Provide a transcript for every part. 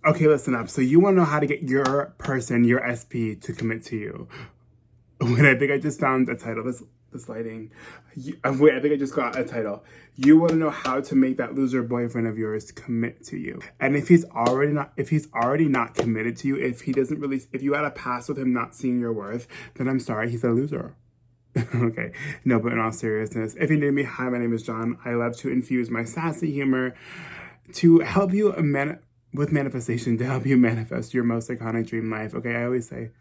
Okay, listen up. So you want to know how to get your person, your SP, to commit to you. Wait, I think I just found a title. This lighting. Wait, I think I just got a title. You want to know how to make that loser boyfriend of yours commit to you. And if he's already not committed to you, if you had a pass with him not seeing your worth, then I'm sorry, he's a loser. Okay, no, but in all seriousness, if you know me, hi, my name is John. I love to infuse my sassy humor to help you with manifestation, to help you manifest your most iconic dream life. Okay, I always say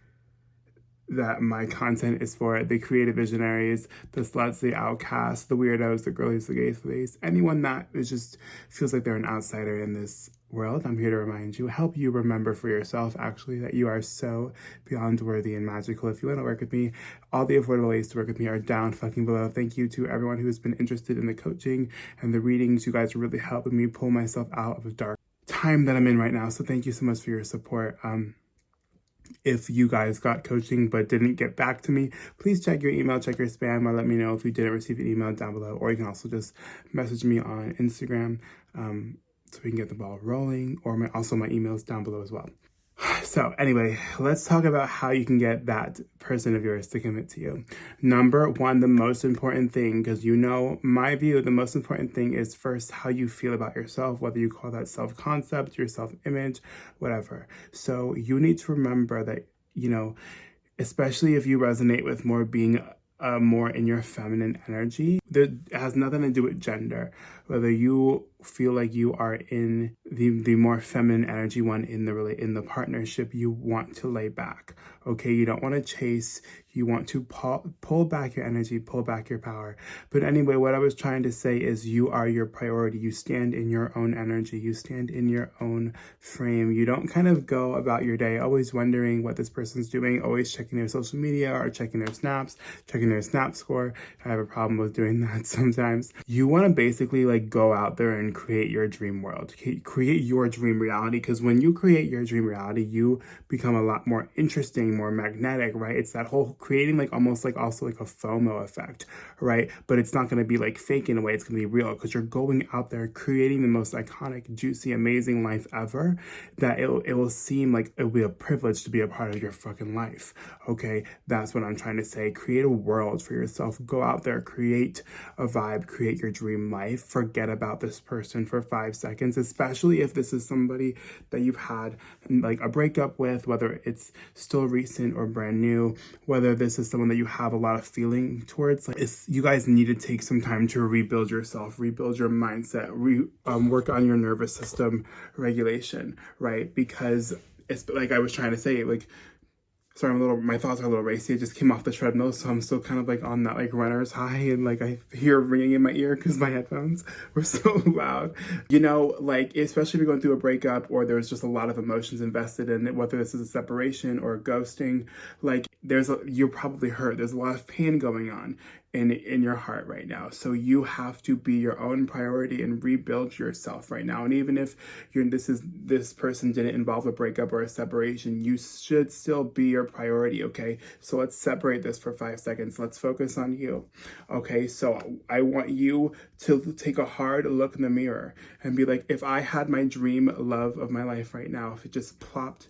that my content is for the creative visionaries, the sluts, the outcasts, the weirdos, the girlies, the gay slaves, anyone that is just feels like they're an outsider in this world. I'm here to remind you, help you remember for yourself, actually, that you are so beyond worthy and magical. If you want to work with me, all the affordable ways to work with me are down fucking below. Thank you to everyone who has been interested in the coaching and the readings. You guys are really helping me pull myself out of a dark time that I'm in right now. So thank you so much for your support. If you guys got coaching but didn't get back to me, please check your email, check your spam, or let me know if you didn't receive an email down below. Or you can also just message me on Instagram so we can get the ball rolling, or also my email's down below as well. So anyway, let's talk about how you can get that person of yours to commit to you. Number one, the most important thing, because you know my view, the most important thing is first how you feel about yourself, whether you call that self-concept, your self-image, whatever. So you need to remember that, you know, especially if you resonate with more being more in your feminine energy, it has nothing to do with gender. Whether you feel like you are in the more feminine energy one in the partnership, you want to lay back. Okay, you don't want to chase. You want to pull back your energy, pull back your power. But anyway, what I was trying to say is you are your priority. You stand in your own energy. You stand in your own frame. You don't kind of go about your day always wondering what this person's doing, always checking their social media or checking their snaps, checking their snap score. I have a problem with doing that sometimes. You want to basically like go out there and create your dream world, create your dream reality. Because when you create your dream reality, you become a lot more interesting, more magnetic, right? It's that whole creating like almost like also like a FOMO effect, right? But it's not going to be like fake in a way. It's going to be real because you're going out there creating the most iconic, juicy, amazing life ever, that it will seem like it will be a privilege to be a part of your fucking life. Okay, that's what I'm trying to say. Create a world for yourself. Go out there, create a vibe, create your dream life. Forget about this person for 5 seconds, especially if this is somebody that you've had like a breakup with, whether it's still recent or brand new, whether this is someone that you have a lot of feeling towards. Like, you guys need to take some time to rebuild yourself, rebuild your mindset, work on your nervous system regulation, right? Because it's like I was trying to say, like, sorry, my thoughts are a little racy. I just came off the treadmill, so I'm still kind of like on that like runner's high, and like I hear ringing in my ear because my headphones were so loud. You know, like especially if you're going through a breakup or there's just a lot of emotions invested in it, whether this is a separation or a ghosting, like you're probably hurt. There's a lot of pain going on in your heart right now. So you have to be your own priority and rebuild yourself right now. And even if this person didn't involve a breakup or a separation, you should still be your priority. Okay, so let's separate this for 5 seconds. Let's focus on you. Okay, so I want you to take a hard look in the mirror and be like, if I had my dream love of my life right now, if it just plopped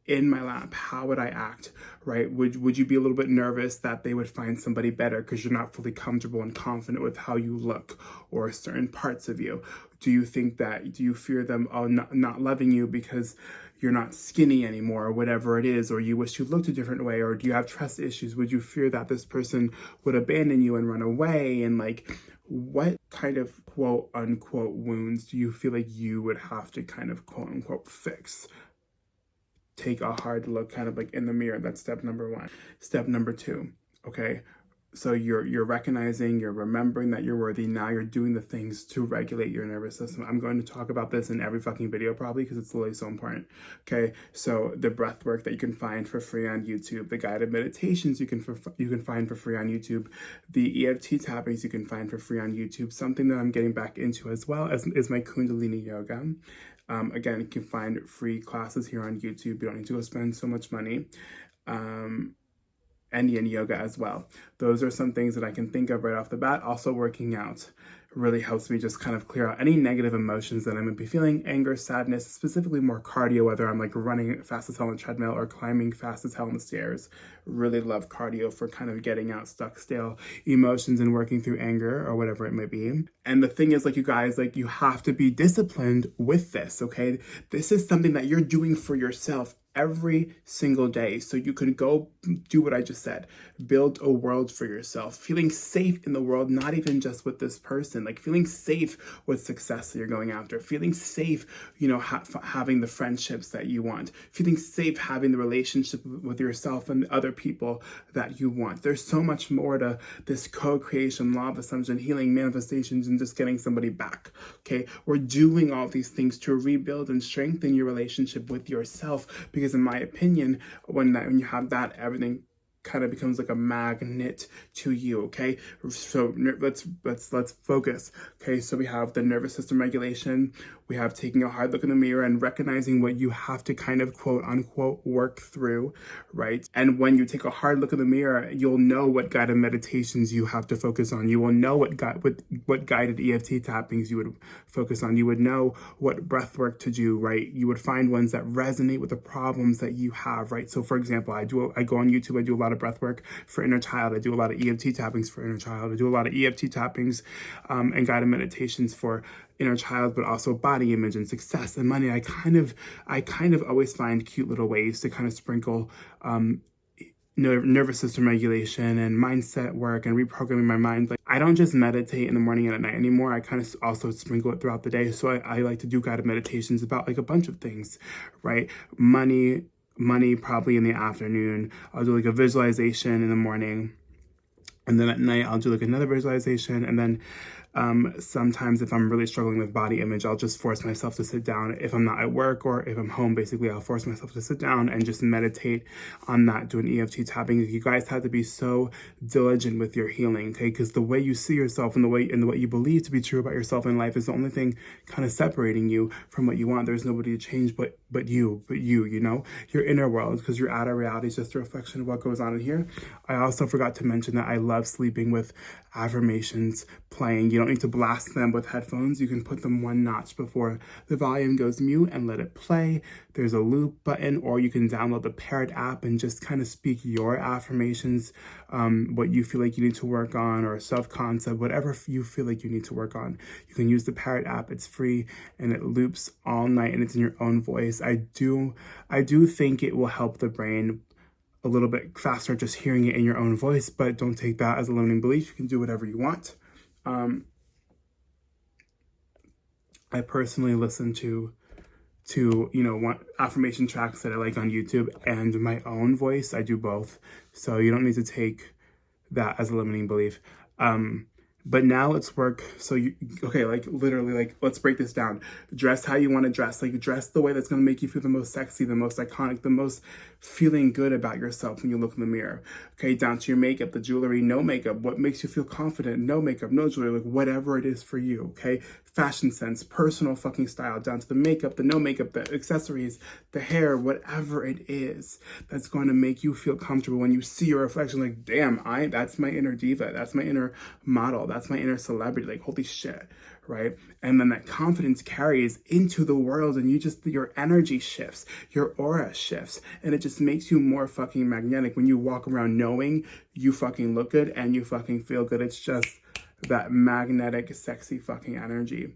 in my lap, how would I act, right? Would you be a little bit nervous that they would find somebody better because you're not fully comfortable and confident with how you look or certain parts of you? Do you fear them not loving you because you're not skinny anymore or whatever it is, or you wish you looked a different way, or do you have trust issues? Would you fear that this person would abandon you and run away? And like, what kind of quote unquote wounds do you feel like you would have to kind of quote unquote fix? Take a hard look kind of like in the mirror. That's step number 1. Step number 2, okay? So you're recognizing, you're remembering that you're worthy. Now you're doing the things to regulate your nervous system. I'm going to talk about this in every fucking video probably because it's literally so important. Okay, so the breath work that you can find for free on YouTube, the guided meditations you can find for free on YouTube, the EFT tappings you can find for free on YouTube. Something that I'm getting back into as well is my Kundalini yoga. Again, you can find free classes here on YouTube. You don't need to go spend so much money. And yin yoga as well. Those are some things that I can think of right off the bat. Also working out, really helps me just kind of clear out any negative emotions that I might be feeling, anger, sadness, specifically more cardio, whether I'm like running fast as hell on the treadmill or climbing fast as hell on the stairs. Really love cardio for kind of getting out stuck, stale emotions and working through anger or whatever it may be. And the thing is, like, you guys, like, you have to be disciplined with this, okay? This is something that you're doing for yourself every single day. So you can go do what I just said, build a world for yourself, feeling safe in the world, not even just with this person, like feeling safe with success that you're going after, feeling safe, you know, having the friendships that you want, feeling safe having the relationship with yourself and other people that you want. There's so much more to this co-creation, law of assumption, healing, manifestations, and just getting somebody back, okay? We're doing all these things to rebuild and strengthen your relationship with yourself, because in my opinion, when you have that, everything kind of becomes like a magnet to you, okay? So let's focus. Okay, so we have the nervous system regulation, we have taking a hard look in the mirror and recognizing what you have to kind of quote unquote work through, right? And when you take a hard look in the mirror, you'll know what guided meditations you have to focus on. You will know what guided EFT tappings you would focus on. You would know what breath work to do, right? You would find ones that resonate with the problems that you have, right? So for example, I go on YouTube, I do a lot of breath work for inner child. I do a lot of EFT tappings for inner child. I do a lot of EFT tappings and guided meditations for inner child, but also body image and success and money. I kind of always find cute little ways to kind of sprinkle nervous system regulation and mindset work and reprogramming my mind. Like, I don't just meditate in the morning and at night anymore. I kind of also sprinkle it throughout the day. So I like to do guided meditations about like a bunch of things, right? Money probably in the afternoon. I'll do like a visualization in the morning, and then at night I'll do like another visualization. And then sometimes if I'm really struggling with body image, I'll just force myself to sit down. If I'm not at work or if I'm home, basically I'll force myself to sit down and just meditate on that, doing EFT tapping. You guys have to be so diligent with your healing, okay? Because the way you see yourself and what you believe to be true about yourself in life is the only thing kind of separating you from what you want. There's nobody to change but you, you know, your inner world, because your outer reality is just a reflection of what goes on in here. I also forgot to mention that I love sleeping with affirmations playing. You don't need to blast them with headphones. You can put them one notch before the volume goes mute and let it play. There's a loop button, or you can download the Parrot app and just kind of speak your affirmations, what you feel like you need to work on, or self-concept, whatever you feel like you need to work on. You can use the Parrot app. It's free and it loops all night and it's in your own voice. I do think it will help the brain a little bit faster just hearing it in your own voice, but don't take that as a limiting belief. You can do whatever you want. I personally listen to you know, affirmation tracks that I like on YouTube and my own voice. I do both, so you don't need to take that as a limiting belief. But now let's work. So like literally, like, let's break this down. Dress how you want to dress. Like, dress the way that's going to make you feel the most sexy, the most iconic, the most feeling good about yourself when you look in the mirror. Okay, down to your makeup, the jewelry, no makeup. What makes you feel confident? No makeup, no jewelry, like whatever it is for you, okay? Fashion sense, personal fucking style, down to the makeup, the no makeup, the accessories, the hair, whatever it is that's going to make you feel comfortable when you see your reflection. Like, damn, that's my inner diva, that's my inner model, that's my inner celebrity, like, holy shit, right? And then that confidence carries into the world, and your energy shifts, your aura shifts, and it just makes you more fucking magnetic when you walk around knowing you fucking look good and you fucking feel good. It's just that magnetic, sexy fucking energy.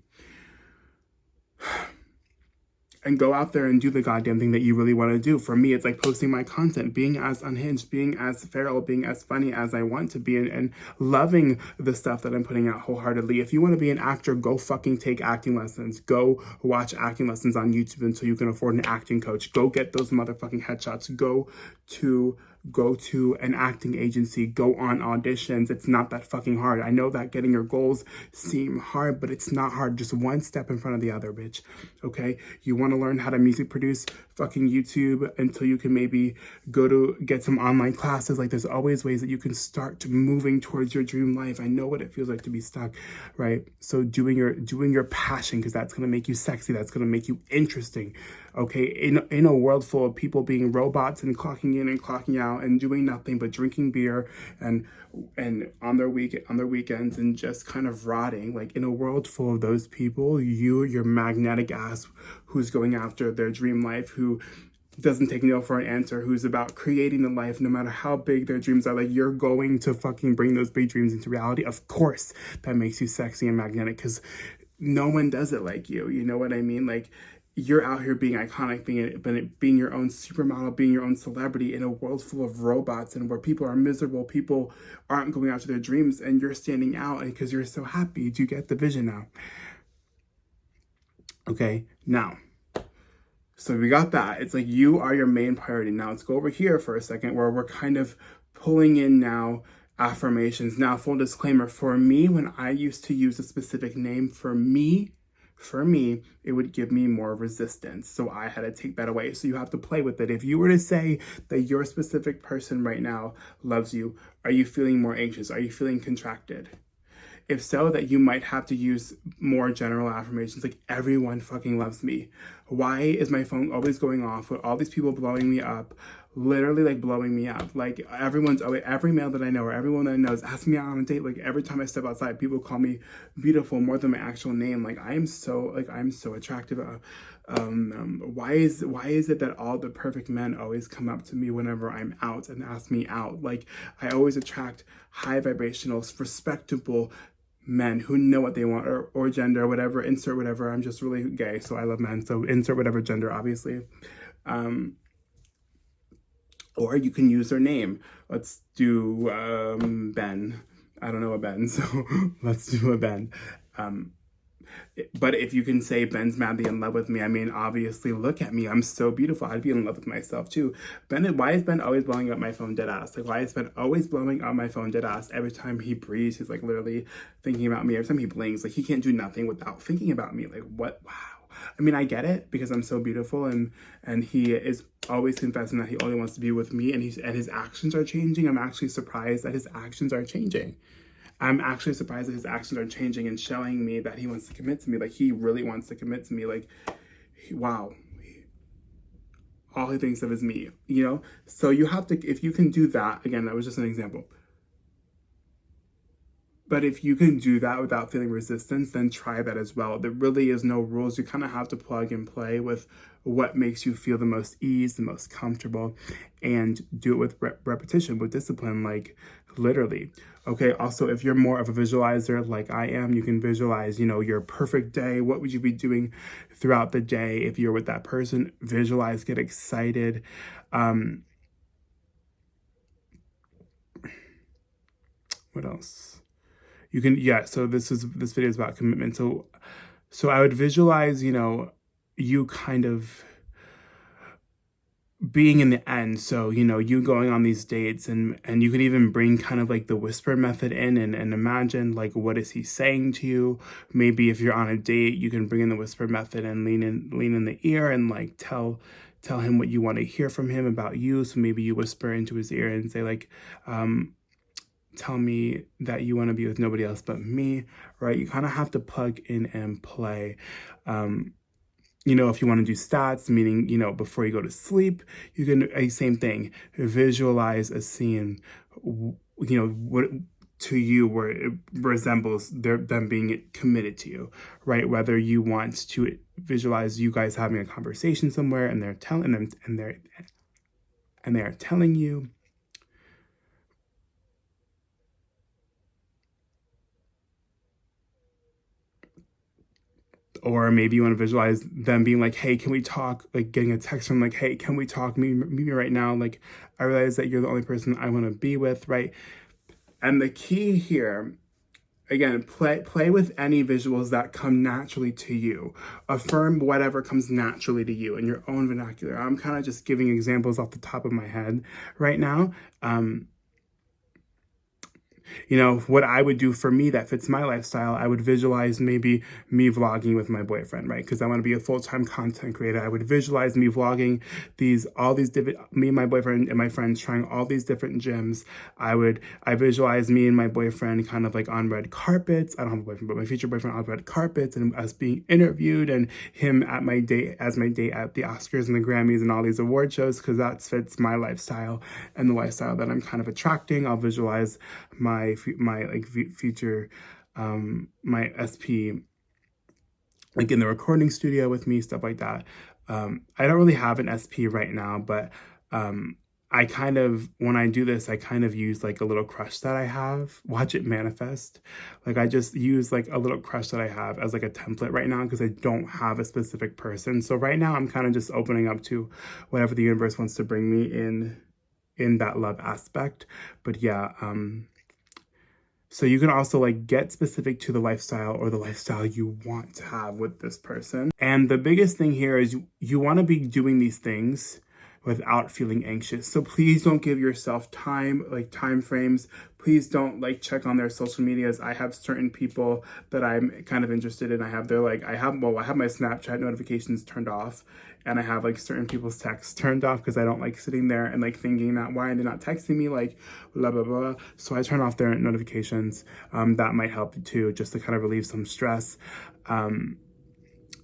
And go out there and do the goddamn thing that you really want to do. For me, it's like posting my content, being as unhinged, being as feral, being as funny as I want to be, and loving the stuff that I'm putting out wholeheartedly. If you want to be an actor, go fucking take acting lessons. Go watch acting lessons on YouTube until you can afford an acting coach. Go get those motherfucking headshots. Go to an acting agency, go on auditions. It's not that fucking hard. I know that getting your goals seem hard, but it's not hard. Just one step in front of the other, bitch. Okay? You want to learn how to music produce? Fucking YouTube until you can maybe get some online classes. Like, there's always ways that you can start moving towards your dream life. I know what it feels like to be stuck, right? So doing your passion, because that's going to make you sexy. That's going to make you interesting. Okay, in a world full of people being robots and clocking in and clocking out and doing nothing but drinking beer and on their weekends and just kind of rotting, like in a world full of those people, your magnetic ass who's going after their dream life, who doesn't take no for an answer, who's about creating the life no matter how big their dreams are, like you're going to fucking bring those big dreams into reality. Of course that makes you sexy and magnetic, because no one does it like you know what I mean? Like, you're out here being iconic, being your own supermodel, being your own celebrity in a world full of robots and where people are miserable, people aren't going after their dreams, and you're standing out because you're so happy. Do you get the vision now? Okay, now, so we got that. It's like you are your main priority. Now let's go over here for a second where we're kind of pulling in now affirmations. Now, full disclaimer, for me, when I used to use a specific name, for me, it would give me more resistance. So I had to take that away. So you have to play with it. If you were to say that your specific person right now loves you, are you feeling more anxious? Are you feeling contracted? If so, that you might have to use more general affirmations like everyone fucking loves me. Why is my phone always going off with all these people blowing me up? Literally like blowing me up. Like every male that I know or everyone that I know is asking me out on a date. Like every time I step outside, people call me beautiful more than my actual name. Like I'm so attractive. Why is it that all the perfect men always come up to me whenever I'm out and ask me out? Like I always attract high vibrational, respectable men who know what they want, or gender, whatever, insert whatever. I'm just really gay, so I love men, so insert whatever gender, obviously. Or you can use their name. Let's do Ben. I don't know a Ben, so let's do a Ben. But if you can say Ben's madly in love with me, I mean, obviously, look at me. I'm so beautiful. I'd be in love with myself too. Why is Ben always blowing up my phone dead ass? Like, why is Ben always blowing up my phone dead ass? Every time he breathes, he's like literally thinking about me. Every time he blinks, like he can't do nothing without thinking about me. Like, what? Wow. I mean, I get it because I'm so beautiful, and he is always confessing that he only wants to be with me, and his actions are changing. I'm actually surprised that his actions are changing. I'm actually surprised that his actions are changing and showing me that he wants to commit to me. Like, he really wants to commit to me. Like, wow. All he thinks of is me, you know? So you have to, if you can do that, again, that was just an example. But if you can do that without feeling resistance, then try that as well. There really is no rules. You kind of have to plug and play with what makes you feel the most ease, the most comfortable, and do it with repetition, with discipline, like literally. Okay, also, if you're more of a visualizer like I am, you can visualize, you know, your perfect day. What would you be doing throughout the day if you're with that person? Visualize, get excited. What else? You can, yeah, so this video is about commitment. So I would visualize, you know, you kind of being in the end. So, you know, you going on these dates, and you could even bring kind of like the whisper method in and imagine like, what is he saying to you? Maybe if you're on a date, you can bring in the whisper method and lean in the ear and like tell him what you want to hear from him about you. So maybe you whisper into his ear and say like, tell me that you want to be with nobody else but me, right? You kind of have to plug in and play. You know, if you want to do stats, meaning, you know, before you go to sleep, you can, same thing, visualize a scene, you know, what to you where it resembles them being committed to you, right? Whether you want to visualize you guys having a conversation somewhere and they're telling them, and they are telling you, or maybe you want to visualize them being like, hey, can we talk? Like getting a text from like, hey, can we talk? Meet me right now. Like, I realize that you're the only person I want to be with, right? And the key here, again, play with any visuals that come naturally to you. Affirm whatever comes naturally to you in your own vernacular. I'm kind of just giving examples off the top of my head right now. You know, what I would do for me that fits my lifestyle, I would visualize maybe me vlogging with my boyfriend, right? Because I want to be a full-time content creator. I would visualize me vlogging all these different, me and my boyfriend and my friends trying all these different gyms. I visualize me and my boyfriend kind of like on red carpets. I don't have a boyfriend, but my future boyfriend on red carpets, and us being interviewed, and him at my date, as my date at the Oscars and the Grammys and all these award shows, because that fits my lifestyle and the lifestyle that I'm kind of attracting. I'll visualize my future, my SP, like in the recording studio with me, stuff like that. I don't really have an SP right now, but I kind of, when I do this, I kind of use like a little crush that I have, watch it manifest. Like I just use like a little crush that I have as like a template right now, because I don't have a specific person. So right now I'm kind of just opening up to whatever the universe wants to bring me in that love aspect. But yeah, so you can also like get specific to the lifestyle or the lifestyle you want to have with this person. And the biggest thing here is you want to be doing these things without feeling anxious. So please don't give yourself time frames. Please don't like check on their social medias. I have certain people that I'm kind of interested in. I have my Snapchat notifications turned off, and I have like certain people's texts turned off because I don't like sitting there and like thinking that why are they not texting me, like blah blah blah. So I turn off their notifications. That might help too, just to kind of relieve some stress.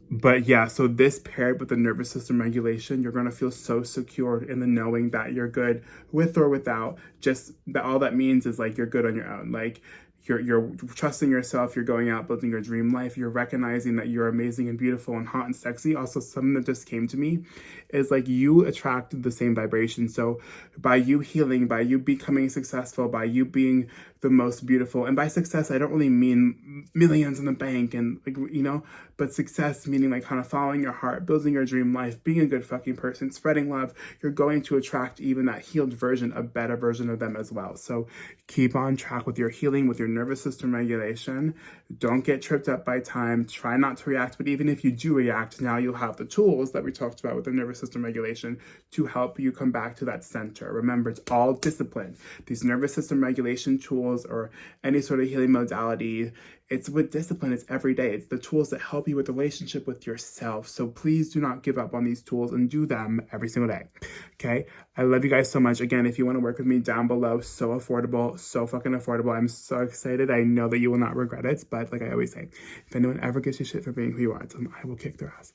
But yeah, so this paired with the nervous system regulation, you're going to feel so secure in the knowing that you're good with or without. Just that all that means is like you're good on your own. Like you're trusting yourself, you're going out building your dream life, you're recognizing that you're amazing and beautiful and hot and sexy. Also, something that just came to me is like you attract the same vibration. So by you healing, by you becoming successful, by you being the most beautiful, and by success I don't really mean millions in the bank and like, you know, but success meaning like kind of following your heart, building your dream life, being a good fucking person, spreading love, you're going to attract even that healed version, a better version of them as well. So keep on track with your healing, with your nervous system regulation. Don't get tripped up by time. Try not to react, but even if you do react, now you'll have the tools that we talked about with the nervous system regulation to help you come back to that center. Remember, it's all discipline. These nervous system regulation tools or any sort of healing modality, it's with discipline. It's every day. It's the tools that help you with the relationship with yourself. So please do not give up on these tools and do them every single day. Okay? I love you guys so much. Again, if you want to work with me, down below, so affordable, so fucking affordable. I'm so excited. I know that you will not regret it. But like I always say, if anyone ever gives you shit for being who you are, tell them I will kick their ass.